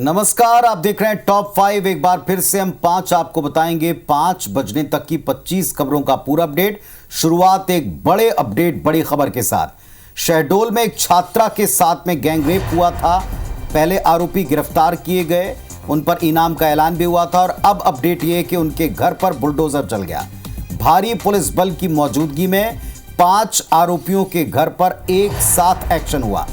नमस्कार, आप देख रहे हैं टॉप 5। एक बार फिर से हम 5 आपको बताएंगे। 5 बजने तक की 25 खबरों का पूरा अपडेट। शुरुआत एक बड़े अपडेट, बड़ी खबर के साथ। शहडोल में एक छात्रा के साथ में गैंगरेप हुआ था। पहले आरोपी गिरफ्तार किए गए, उन पर इनाम का ऐलान भी हुआ था और अब अपडेट ये है कि उनके घर पर बुलडोजर चल गया। भारी पुलिस बल की मौजूदगी में 5 आरोपियों के घर पर एक साथ एक्शन हुआ।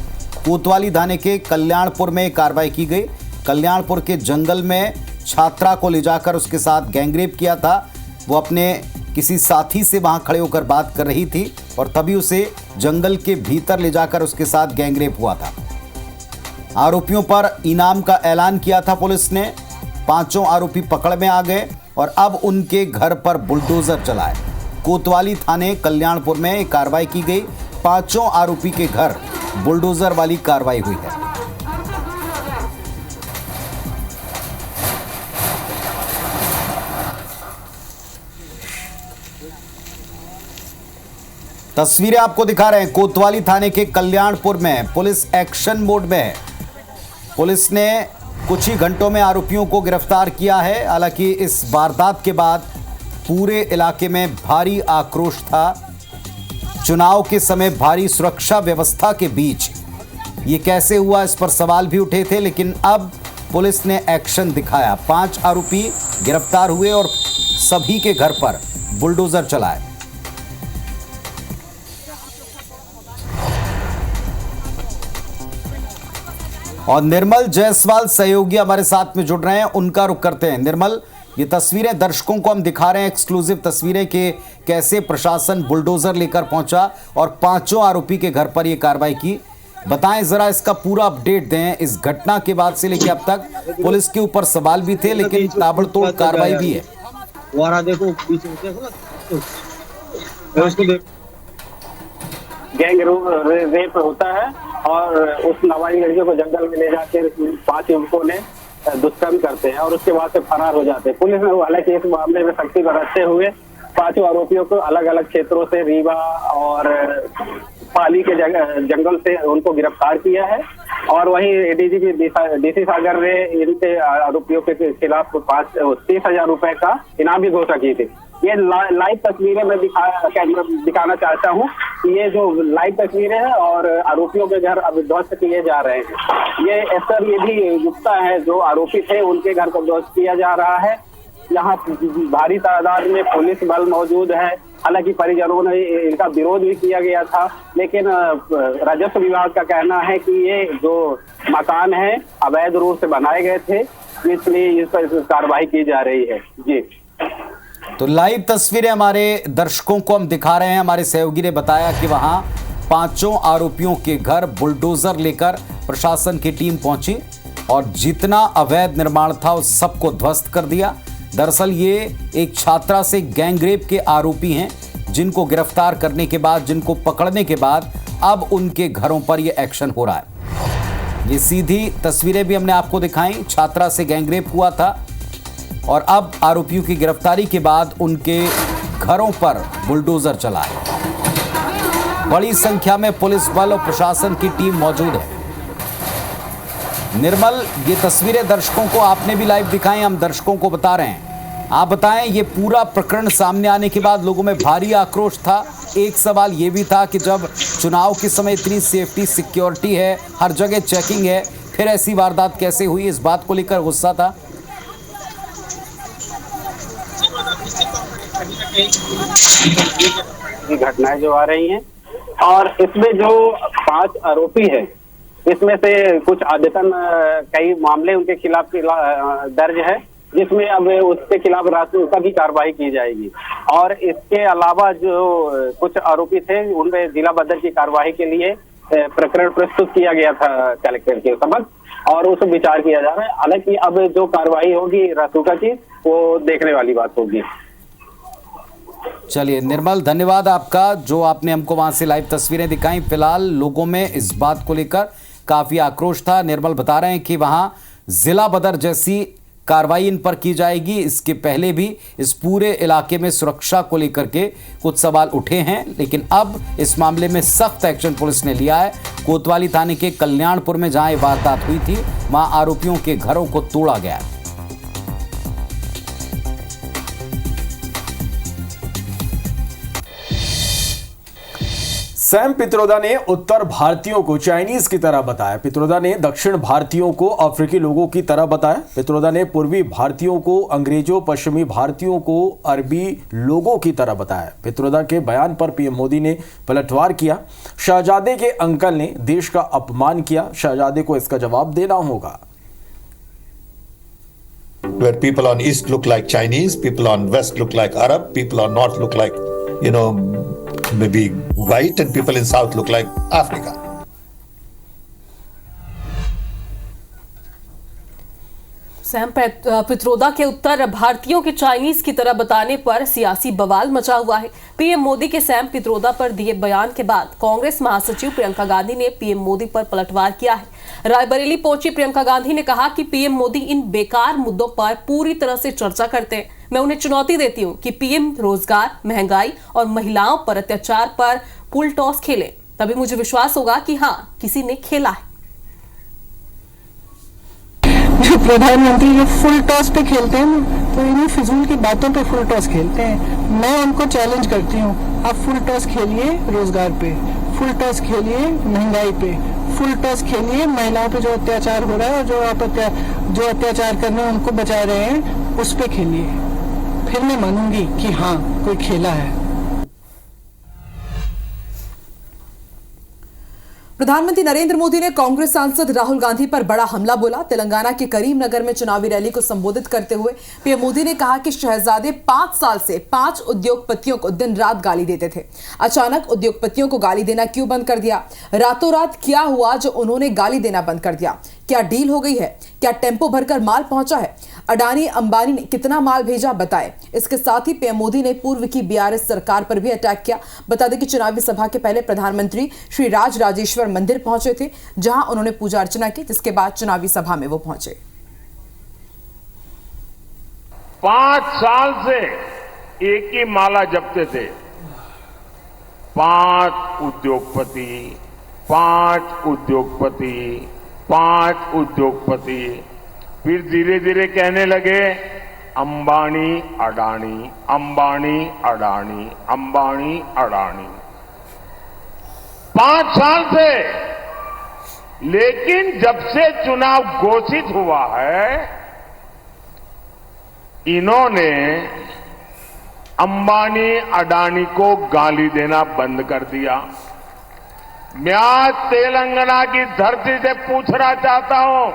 कोतवाली थाने के कल्याणपुर में कार्रवाई की गई। कल्याणपुर के जंगल में छात्रा को ले जाकर उसके साथ गैंगरेप किया था। वो अपने किसी साथी से वहां खड़े होकर बात कर रही थी और तभी उसे जंगल के भीतर ले जाकर उसके साथ गैंगरेप हुआ था। आरोपियों पर इनाम का ऐलान किया था पुलिस ने। 5 आरोपी पकड़ में आ गए और अब उनके घर पर बुलडोजर चलाए। कोतवाली थाने कल्याणपुर में कार्रवाई की गई। 5 आरोपी के घर बुलडोजर वाली कार्रवाई हुई है। तस्वीरें आपको दिखा रहे हैं। कोतवाली थाने के कल्याणपुर में पुलिस एक्शन मोड में है। पुलिस ने कुछ ही घंटों में आरोपियों को गिरफ्तार किया है। हालांकि इस वारदात के बाद पूरे इलाके में भारी आक्रोश था। चुनाव के समय भारी सुरक्षा व्यवस्था के बीच ये कैसे हुआ, इस पर सवाल भी उठे थे, लेकिन अब पुलिस ने एक्शन दिखाया। 5 आरोपी गिरफ्तार हुए और सभी के घर पर बुलडोजर चलाए। और निर्मल जायसवाल सहयोगी हमारे साथ में जुड़ रहे हैं, उनका रुख करते हैं। निर्मल, ये तस्वीरें दर्शकों को हम दिखा रहे हैं, एक्सक्लूसिव तस्वीरें कि कैसे प्रशासन बुलडोजर लेकर पहुंचा और 5 आरोपी के घर पर यह कार्रवाई की। बताएं जरा, इसका पूरा अपडेट दें। इस घटना के बाद से लेकर अब तक पुलिस के ऊपर सवाल भी थे, लेकिन ताबड़तोड़ कार्रवाई भी है। गैंग रेप होता है और उस नाबालिग लड़कियों को जंगल में ले जाकर 5 युवकों ने दुष्कर्म करते हैं और उसके बाद से फरार हो जाते हैं। पुलिस ने हालांकि इस मामले में सख्ती बरतते हुए 5 आरोपियों को अलग अलग क्षेत्रों से, रीवा और पाली के जंगल से उनको गिरफ्तार किया है। और वहीं एडीजीपी डीसी सागर ने इनके आरोपियों के खिलाफ 30,000 रुपए का इनाम भी घोषणा की थी। ये लाइव तस्वीरें मैं दिखाना चाहता हूँ। ये जो लाइव तस्वीरें हैं और आरोपियों के घर अब ध्वस्त किए जा रहे हैं। ये एसआर निधि गुप्ता है जो आरोपी थे, उनके घर को ध्वस्त किया जा रहा है। यहाँ भारी तादाद में पुलिस बल मौजूद है। हालांकि परिजनों ने इनका विरोध भी किया गया था, लेकिन राजस्व विभाग का कहना है कि ये जो मकान है अवैध रूप से बनाए गए थे, इसलिए इस पर कार्रवाई की जा रही है। जी, तो लाइव तस्वीरें हमारे दर्शकों को हम दिखा रहे हैं। हमारे सहयोगी ने बताया कि वहां 5 आरोपियों के घर बुलडोजर लेकर प्रशासन की टीम पहुंची और जितना अवैध निर्माण था उस सबको ध्वस्त कर दिया। दरअसल ये एक छात्रा से गैंगरेप के आरोपी हैं, जिनको गिरफ्तार करने के बाद, जिनको पकड़ने के बाद अब उनके घरों पर यह एक्शन हो रहा है। ये सीधी तस्वीरें भी हमने आपको दिखाई। छात्रा से गैंगरेप हुआ था और अब आरोपियों की गिरफ्तारी के बाद उनके घरों पर बुलडोजर चला है। बड़ी संख्या में पुलिस बल और प्रशासन की टीम मौजूद है। निर्मल, ये तस्वीरें दर्शकों को आपने भी लाइव दिखाई, हम दर्शकों को बता रहे हैं। आप बताएं, ये पूरा प्रकरण सामने आने के बाद लोगों में भारी आक्रोश था। एक सवाल ये भी था कि जब चुनाव के समय इतनी सेफ्टी, सिक्योरिटी है, हर जगह चेकिंग है, फिर ऐसी वारदात कैसे हुई, इस बात को लेकर गुस्सा था। घटनाएं जो आ रही हैं और इसमें जो 5 आरोपी हैं, इसमें से कुछ आदतन कई मामले उनके खिलाफ दर्ज है, जिसमें अब उसके खिलाफ राष्ट्रीय की कार्रवाई की जाएगी। और इसके अलावा जो कुछ आरोपी थे उनमें जिला बदर की कार्रवाई के लिए प्रकरण प्रस्तुत किया गया था कलेक्टर के समक्ष और उस विचार किया जा रहा है। हालांकि अब जो कार्रवाई होगी रासूका की, वो देखने वाली बात होगी। चलिए निर्मल, धन्यवाद आपका, जो आपने हमको वहां से लाइव तस्वीरें दिखाई। फिलहाल लोगों में इस बात को लेकर काफी आक्रोश था। निर्मल बता रहे हैं कि वहां जिला बदर जैसी कार्रवाई इन पर की जाएगी। इसके पहले भी इस पूरे इलाके में सुरक्षा को लेकर के कुछ सवाल उठे हैं, लेकिन अब इस मामले में सख्त एक्शन पुलिस ने लिया है। कोतवाली थाने के कल्याणपुर में जहां ये वारदात हुई थी, वहां आरोपियों के घरों को तोड़ा गया। सैम पित्रोदा ने उत्तर भारतीयों को चाइनीज की तरह बताया। पित्रोदा ने दक्षिण भारतीयों को अफ्रीकी लोगों की तरह बताया। पित्रोदा ने पूर्वी भारतीयों को अंग्रेजों, पश्चिमी भारतीयों को अरबी लोगों की तरह बताया। पित्रोदा के बयान पर पीएम मोदी ने पलटवार किया। शहजादे के अंकल ने देश का अपमान किया, शहजादे को इसका जवाब देना होगा। Where people on east look like Chinese, people on west look like Arab, people on north look like, maybe white, and people in south look like Africa. Sam Pitroda के उत्तर भारतीयों के चाइनीज की तरह बताने पर सियासी बवाल मचा हुआ है। पीएम मोदी के सैम पित्रोदा पर दिए बयान के बाद कांग्रेस महासचिव प्रियंका गांधी ने पीएम मोदी पर पलटवार किया है। रायबरेली पहुंची प्रियंका गांधी ने कहा कि पीएम मोदी इन बेकार मुद्दों पर पूरी तरह से चर्चा करते हैं। मैं उन्हें चुनौती देती हूं कि पीएम रोजगार, महंगाई और महिलाओं पर अत्याचार पर फुल टॉस खेलें, तभी मुझे विश्वास होगा कि हाँ, किसी ने खेला है। जो प्रधानमंत्री जो फुल टॉस पे खेलते हैं ना, तो इन्हीं फिजूल की बातों पे फुल टॉस खेलते हैं। मैं उनको चैलेंज करती हूँ, आप फुल टॉस खेलिए रोजगार पे, फुल टॉस खेलिए महंगाई पे, फुल टॉस खेलिए महिलाओं पे जो अत्याचार हो रहा है और जो अत्याचार कर रहे हैं उनको बचा रहे हैं, उस पे खेलिए। फिर मैं मानूंगी कि हाँ, कोई खेला है। प्रधानमंत्री नरेंद्र मोदी ने कांग्रेस सांसद राहुल गांधी पर बड़ा हमला बोला। तेलंगाना के करीमनगर में चुनावी रैली को संबोधित करते हुए पीएम मोदी ने कहा कि शहजादे 5 साल से 5 उद्योगपतियों को दिन रात गाली देते थे। अचानक उद्योगपतियों को गाली देना क्यों बंद कर दिया? रातों रात क्या हुआ जो उन्होंने गाली देना बंद कर दिया? क्या डील हो गई है? क्या टेम्पो भरकर माल पहुंचा है? अडानी अंबानी ने कितना माल भेजा, बताए। इसके साथ ही पीएम मोदी ने पूर्व की बीआरएस सरकार पर भी अटैक किया। बता दें कि चुनावी सभा के पहले प्रधानमंत्री श्री राजराजेश्वर मंदिर पहुंचे थे, जहां उन्होंने पूजा अर्चना की, जिसके बाद चुनावी सभा में वो पहुंचे। 5 साल से एक ही माला जपते थे, 5 उद्योगपति, 5 उद्योगपति, 5 उद्योगपति। फिर धीरे धीरे कहने लगे अंबानी अडानी, अंबानी अडानी, अंबानी अडानी। 5 साल से। लेकिन जब से चुनाव घोषित हुआ है, इन्होंने अंबानी अडानी को गाली देना बंद कर दिया। मैं आज तेलंगाना की धरती से पूछना चाहता हूं,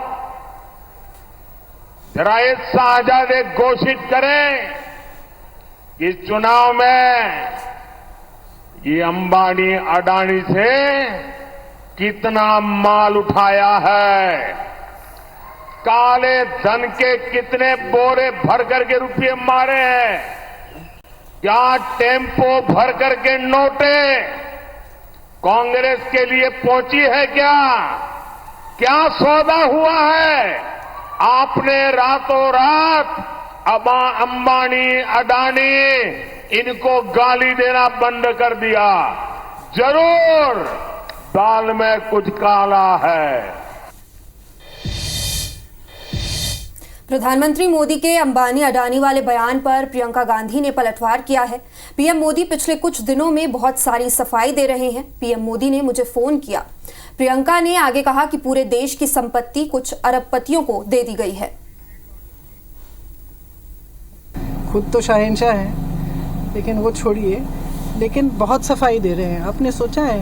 जरा ये शहजादे घोषित करें कि चुनाव में ये अंबानी अडानी से कितना माल उठाया है, काले धन के कितने बोरे भर करके रुपये मारे हैं, क्या टेम्पो भर करके नोटे कांग्रेस के लिए पहुंची है, क्या सौदा हुआ है? आपने रातों रात अंबानी अडानी इनको गाली देना बंद कर दिया। जरूर दाल में कुछ काला है। प्रधानमंत्री मोदी के अंबानी अडानी वाले बयान पर प्रियंका गांधी ने पलटवार किया है। पीएम मोदी पिछले कुछ दिनों में बहुत सारी सफाई दे रहे हैं। पीएम मोदी ने मुझे फोन किया। प्रियंका ने आगे कहा कि पूरे देश की संपत्ति कुछ अरबपतियों को दे दी गई है। खुद तो शहंशाह है, लेकिन वो छोड़िए, लेकिन बहुत सफाई दे रहे हैं। आपने सोचा है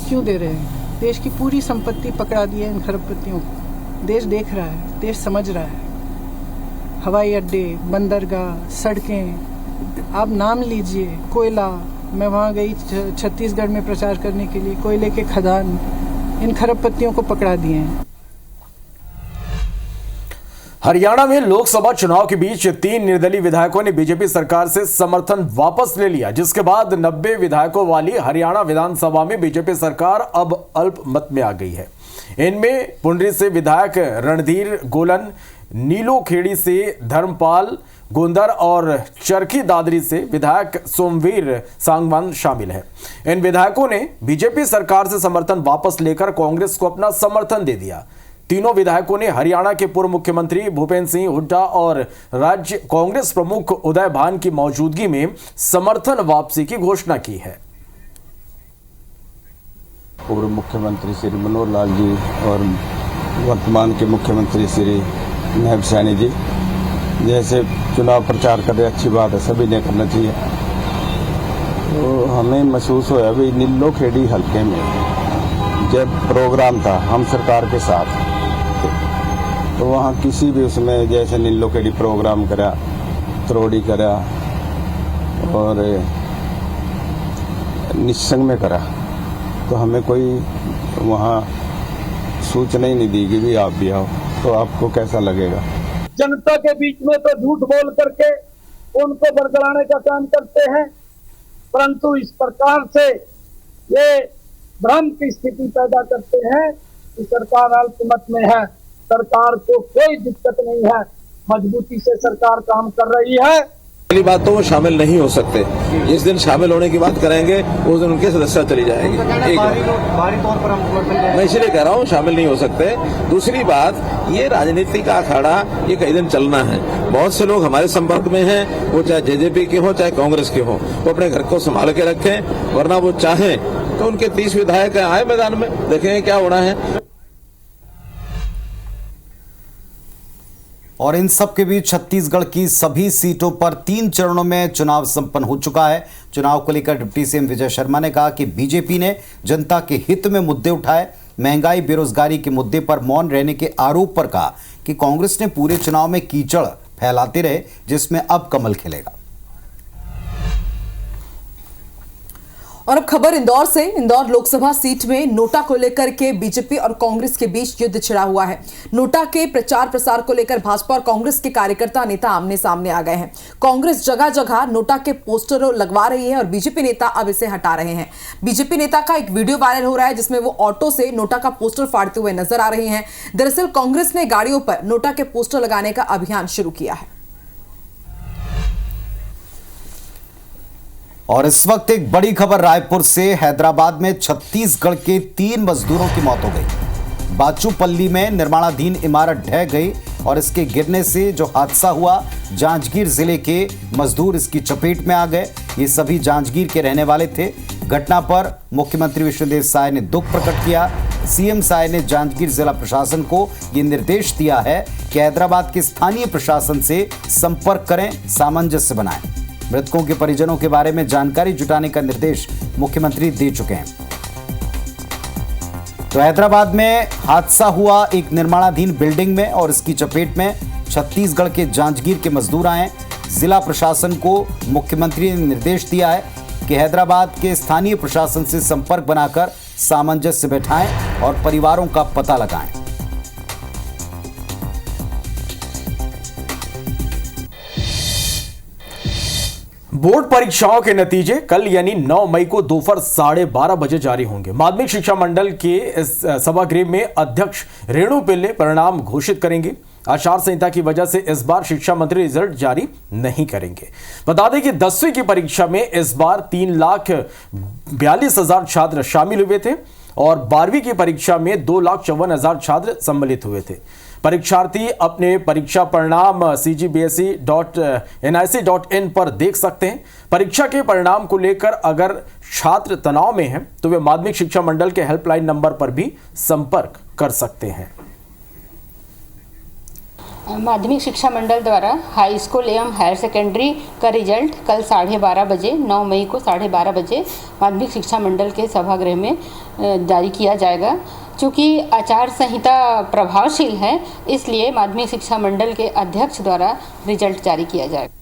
क्यों दे रहे हैं? देश की पूरी संपत्ति पकड़ा दी है इन खरबपतियों को। देश देख रहा है, देश समझ रहा है। हवाई अड्डे, बंदरगाह, सड़कें, आप नाम लीजिए, कोयला। मैं वहाँ गई छत्तीसगढ़ में प्रचार करने के लिए, कोयले के खदान, इन खरबपतियों को पकड़ा दिए हैं। हरियाणा में लोकसभा चुनाव के बीच 3 निर्दलीय विधायकों ने बीजेपी सरकार से समर्थन वापस ले लिया, जिसके बाद 90 विधायकों वाली हरियाणा विधानसभा में बीजेपी सरकार अब अल्पमत में आ गई है। इनमें पुंडरी से विधायक रणधीर गोलन, नीलोखेड़ी से धर्मपाल गोंदर और चरखी दादरी से विधायक सोमवीर सांगवान शामिल हैं। इन विधायकों ने बीजेपी सरकार से समर्थन वापस लेकर कांग्रेस को अपना समर्थन दे दिया। तीनों विधायकों ने हरियाणा के पूर्व मुख्यमंत्री भूपेंद्र सिंह हुड्डा और राज्य कांग्रेस प्रमुख उदय भान की मौजूदगी में समर्थन वापसी की घोषणा की है। पूर्व मुख्यमंत्री श्री मनोहर लाल जी और वर्तमान के मुख्यमंत्री श्री नायब सैनी जी जैसे चुनाव प्रचार कर रहे, अच्छी बात है, सभी ने करना चाहिए। तो हमें महसूस होया भी नीलोखेड़ी हल्के में जब प्रोग्राम था हम सरकार के साथ, तो वहाँ किसी भी उसमें जैसे नीलोखेड़ी प्रोग्राम करा, त्रोड़ी करा और निस्संग में करा, तो हमें कोई वहाँ सूचना ही नहीं दी कि भी आप भी आओ, तो आपको कैसा लगेगा? जनता के बीच में तो झूठ बोल करके उनको बरगलाने का काम करते हैं, परंतु इस प्रकार से ये भ्रम की स्थिति पैदा करते हैं कि सरकार अल्पमत में है, सरकार को कोई दिक्कत नहीं है, मजबूती से सरकार काम कर रही है। पहली बात तो वो शामिल नहीं हो सकते, जिस दिन शामिल होने की बात करेंगे उस दिन उनकी सदस्यता चली जाएगी। मैं इसलिए कह रहा हूँ शामिल नहीं हो सकते। दूसरी बात, ये राजनीति का अखाड़ा ये कई दिन चलना है। बहुत से लोग हमारे संपर्क में हैं, वो चाहे जेजेपी के हो चाहे कांग्रेस के हो, वो अपने घर को संभाल के रखें, वरना वो चाहें तो उनके 30 विधायक आए मैदान में, देखेंगे क्या होना है। और इन सब के बीच छत्तीसगढ़ की सभी सीटों पर 3 चरणों में चुनाव संपन्न हो चुका है। चुनाव को लेकर डिप्टी सीएम विजय शर्मा ने कहा कि बीजेपी ने जनता के हित में मुद्दे उठाए। महंगाई बेरोजगारी के मुद्दे पर मौन रहने के आरोप पर कहा कि कांग्रेस ने पूरे चुनाव में कीचड़ फैलाते रहे, जिसमें अब कमल खिलेगा। और अब खबर इंदौर से। इंदौर लोकसभा सीट में नोटा को लेकर के बीजेपी और कांग्रेस के बीच युद्ध छिड़ा हुआ है। नोटा के प्रचार प्रसार को लेकर भाजपा और कांग्रेस के कार्यकर्ता नेता आमने सामने आ गए हैं। कांग्रेस जगह जगह नोटा के पोस्टर लगवा रही है और बीजेपी नेता अब इसे हटा रहे हैं। बीजेपी नेता का एक वीडियो वायरल हो रहा है जिसमें वो ऑटो से नोटा का पोस्टर फाड़ते हुए नजर आ रहे हैं। दरअसल कांग्रेस ने गाड़ियों पर नोटा के पोस्टर लगाने का अभियान शुरू किया है। और इस वक्त एक बड़ी खबर रायपुर से। हैदराबाद में छत्तीसगढ़ के 3 मजदूरों की मौत हो गई। बाचूपल्ली में निर्माणाधीन इमारत ढह गई और इसके गिरने से जो हादसा हुआ, जांजगीर जिले के मजदूर इसकी चपेट में आ गए। ये सभी जांजगीर के रहने वाले थे। घटना पर मुख्यमंत्री विष्णुदेव साय ने दुख प्रकट किया। सीएम साय ने जांजगीर जिला प्रशासन को ये निर्देश दिया है कि हैदराबाद के स्थानीय प्रशासन से संपर्क करें, सामंजस्य बनाएं। मृतकों के परिजनों के बारे में जानकारी जुटाने का निर्देश मुख्यमंत्री दे चुके हैं। तो हैदराबाद में हादसा हुआ एक निर्माणाधीन बिल्डिंग में और इसकी चपेट में छत्तीसगढ़ के जांजगीर के मजदूर आए। जिला प्रशासन को मुख्यमंत्री ने निर्देश दिया है कि हैदराबाद के स्थानीय प्रशासन से संपर्क बनाकर सामंजस्य बैठाएं और परिवारों का पता लगाएं। बोर्ड परीक्षाओं के नतीजे कल यानी 9 मई को दोपहर 12:30 बजे जारी होंगे। माध्यमिक शिक्षा मंडल के इस सभागृह में अध्यक्ष रेणु पिल्ले परिणाम घोषित करेंगे। आचार संहिता की वजह से इस बार शिक्षा मंत्री रिजल्ट जारी नहीं करेंगे। बता दें कि 10वीं की परीक्षा में इस बार 3,42,000 छात्र शामिल हुए थे और 12वीं की परीक्षा में 2,54,000 छात्र सम्मिलित हुए थे। परीक्षार्थी अपने परीक्षा परिणाम cgbse.nic.in पर देख सकते हैं। परीक्षा के परिणाम को लेकर अगर छात्र तनाव में हैं तो वे माध्यमिक शिक्षा मंडल के हेल्पलाइन नंबर पर भी संपर्क कर सकते हैं। माध्यमिक शिक्षा मंडल द्वारा हाई स्कूल एवं हायर सेकेंडरी का रिजल्ट कल 12:30 बजे 9 मई को 12:30 बजे माध्यमिक शिक्षा मंडल के सभागृह में जारी किया जाएगा। चूँकि आचार संहिता प्रभावशील है, इसलिए माध्यमिक शिक्षा मंडल के अध्यक्ष द्वारा रिजल्ट जारी किया जाएगा।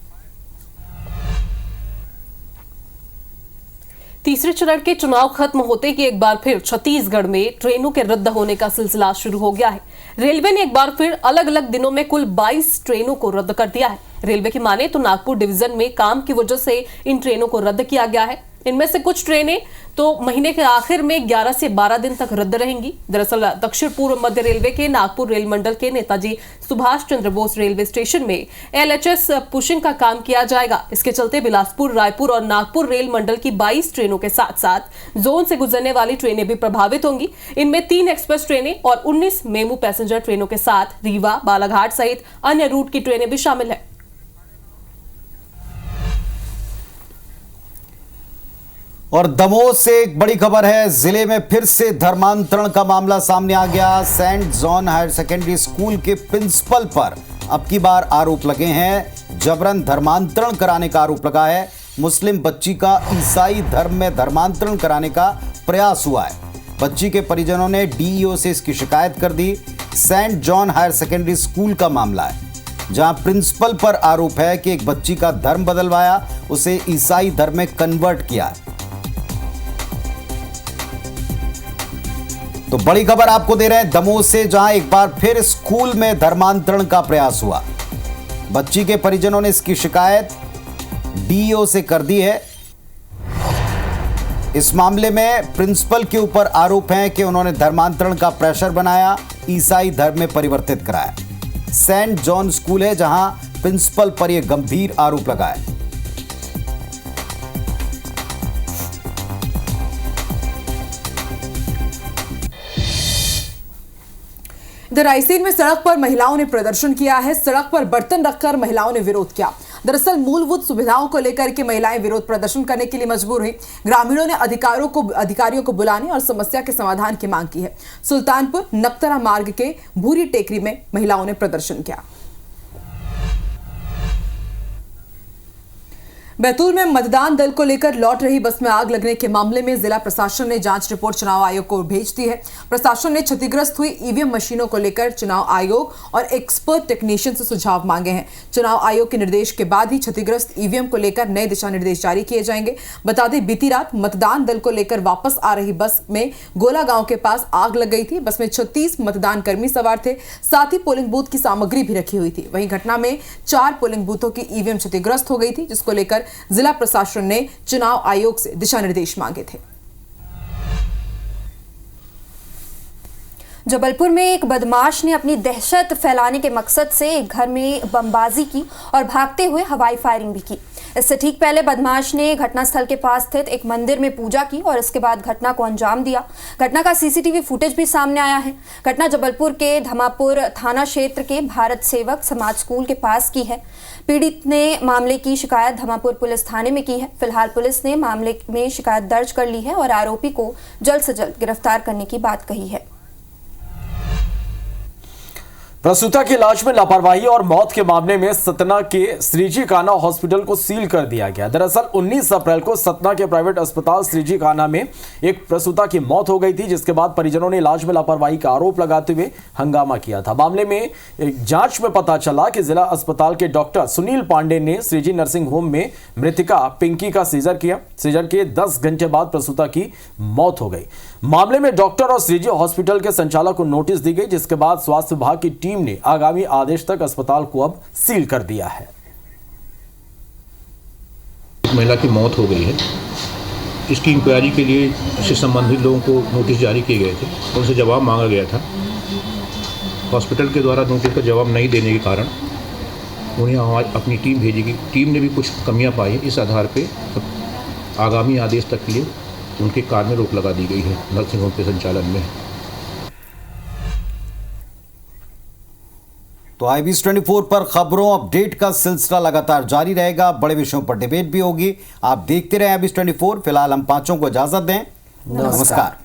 तीसरे चरण के चुनाव खत्म होते ही एक बार फिर छत्तीसगढ़ में ट्रेनों के रद्द होने का सिलसिला शुरू हो गया है। रेलवे ने एक बार फिर अलग अलग दिनों में कुल 22 ट्रेनों को रद्द कर दिया है। रेलवे की माने तो नागपुर डिवीजन में काम की वजह से इन ट्रेनों को रद्द किया गया है। इनमें से कुछ ट्रेनें तो महीने के आखिर में 11 से 12 दिन तक रद्द रहेंगी। दरअसल दक्षिण पूर्व मध्य रेलवे के नागपुर रेल मंडल के नेताजी सुभाष चंद्र बोस रेलवे स्टेशन में LHS पुशिंग का काम किया जाएगा। इसके चलते बिलासपुर, रायपुर और नागपुर रेल मंडल की 22 ट्रेनों के साथ साथ जोन से गुजरने वाली ट्रेनें भी प्रभावित होंगी। इनमें 3 एक्सप्रेस ट्रेनें और 19 मेमू पैसेंजर ट्रेनों के साथ रीवा, बालाघाट सहित अन्य रूट की ट्रेनें भी शामिल है। और दमोह से एक बड़ी खबर है। जिले में फिर से धर्मांतरण का मामला सामने आ गया। Saint John higher secondary school के प्रिंसिपल पर अब की बार आरोप लगे हैं। जबरन धर्मांतरण कराने का आरोप लगा है। मुस्लिम बच्ची का ईसाई धर्म में धर्मांतरण कराने का प्रयास हुआ है। बच्ची के परिजनों ने DEO से इसकी शिकायत कर दी। Saint John higher secondary school का मामला है, जहां प्रिंसिपल पर आरोप है कि एक बच्ची का धर्म बदलवाया, उसे ईसाई धर्म में कन्वर्ट किया है। तो बड़ी खबर आपको दे रहे हैं दमोह से, जहां एक बार फिर स्कूल में धर्मांतरण का प्रयास हुआ। बच्ची के परिजनों ने इसकी शिकायत DEO से कर दी है। इस मामले में प्रिंसिपल के ऊपर आरोप है कि उन्होंने धर्मांतरण का प्रेशर बनाया, ईसाई धर्म में परिवर्तित कराया। सेंट जॉन स्कूल है जहां प्रिंसिपल पर यह गंभीर आरोप लगा है। इधर रायसेन में सड़क पर महिलाओं ने प्रदर्शन किया है। सड़क पर बर्तन रखकर महिलाओं ने विरोध किया। दरअसल मूलभूत सुविधाओं को लेकर के महिलाएं विरोध प्रदर्शन करने के लिए मजबूर हुई। ग्रामीणों ने अधिकारियों को बुलाने और समस्या के समाधान की मांग की है। सुल्तानपुर नक्तरा मार्ग के भूरी टेकरी में महिलाओं ने प्रदर्शन किया। बैतूल में मतदान दल को लेकर लौट रही बस में आग लगने के मामले में जिला प्रशासन ने जांच रिपोर्ट चुनाव आयोग को भेज दी है। प्रशासन ने क्षतिग्रस्त हुई EVM मशीनों को लेकर चुनाव आयोग और एक्सपर्ट टेक्नीशियन से सुझाव मांगे हैं। चुनाव आयोग के निर्देश के बाद ही क्षतिग्रस्त EVM को लेकर नए दिशा निर्देश जारी किए जाएंगे। बता दें, बीती रात मतदान दल को लेकर वापस आ रही बस में गोला गांव के पास आग लग गई थी। बस में 36 मतदान कर्मी सवार थे, साथ ही पोलिंग बूथ की सामग्री भी रखी हुई थी। वहीं घटना में 4 पोलिंग बूथों की EVM क्षतिग्रस्त हो गई थी, जिसको लेकर जिला प्रशासन ने चुनाव आयोग से दिशा निर्देश मांगे थे। जबलपुर में एक बदमाश ने अपनी दहशत फैलाने के मकसद से एक घर में बमबाजी की और भागते हुए हवाई फायरिंग भी की। इससे ठीक पहले बदमाश ने घटनास्थल के पास स्थित एक मंदिर में पूजा की और इसके बाद घटना को अंजाम दिया। घटना का CCTV फुटेज भी सामने आया है। घटना जबलपुर के धमापुर थाना क्षेत्र के भारत सेवक समाज स्कूल के पास की है। पीड़ित ने मामले की शिकायत धमापुर पुलिस थाने में की है। फिलहाल पुलिस ने मामले में शिकायत दर्ज कर ली है और आरोपी को जल्द से जल्द गिरफ्तार करने की बात कही है। प्रसूता के इलाज में लापरवाही और मौत के मामले में सतना के श्रीजी कान्हा हॉस्पिटल को सील कर दिया गया। दरअसल 19 अप्रैल को सतना के प्राइवेट अस्पताल श्रीजी कान्हा में एक प्रसूता की मौत हो गई थी, जिसके बाद परिजनों ने इलाज में लापरवाही का आरोप लगाते हुए हंगामा किया था। मामले में जांच में पता चला कि जिला अस्पताल के डॉक्टर सुनील पांडे ने श्रीजी नर्सिंग होम में मृतिका पिंकी का सीजर किया। सीजर के 10 घंटे बाद प्रसूता की मौत हो गई। मामले में डॉक्टर और श्रीजी हॉस्पिटल के संचालक को नोटिस दी गई, जिसके बाद स्वास्थ्य विभाग की टीम ने आगामी आदेश तक अस्पताल को अब सील कर दिया है। एक महिला की मौत हो गई है। इसकी इंक्वायरी के लिए इससे संबंधित लोगों को नोटिस जारी किए गए थे, उनसे जवाब मांगा गया था। हॉस्पिटल के द्वारा नोटिस का जवाब नहीं देने के कारण उन्हें आज अपनी टीम भेजेगी। टीम ने भी कुछ कमियां पाई। इस आधार पे आगामी आदेश तक के लिए उनके कार्य में रोक लगा दी गई है नर्सिंग होम के संचालन में। तो IBS24 पर खबरों अपडेट का सिलसिला लगातार जारी रहेगा। बड़े विषयों पर डिबेट भी होगी। आप देखते रहे IBS24। फिलहाल हम पांचों को इजाजत दें। नमस्कार।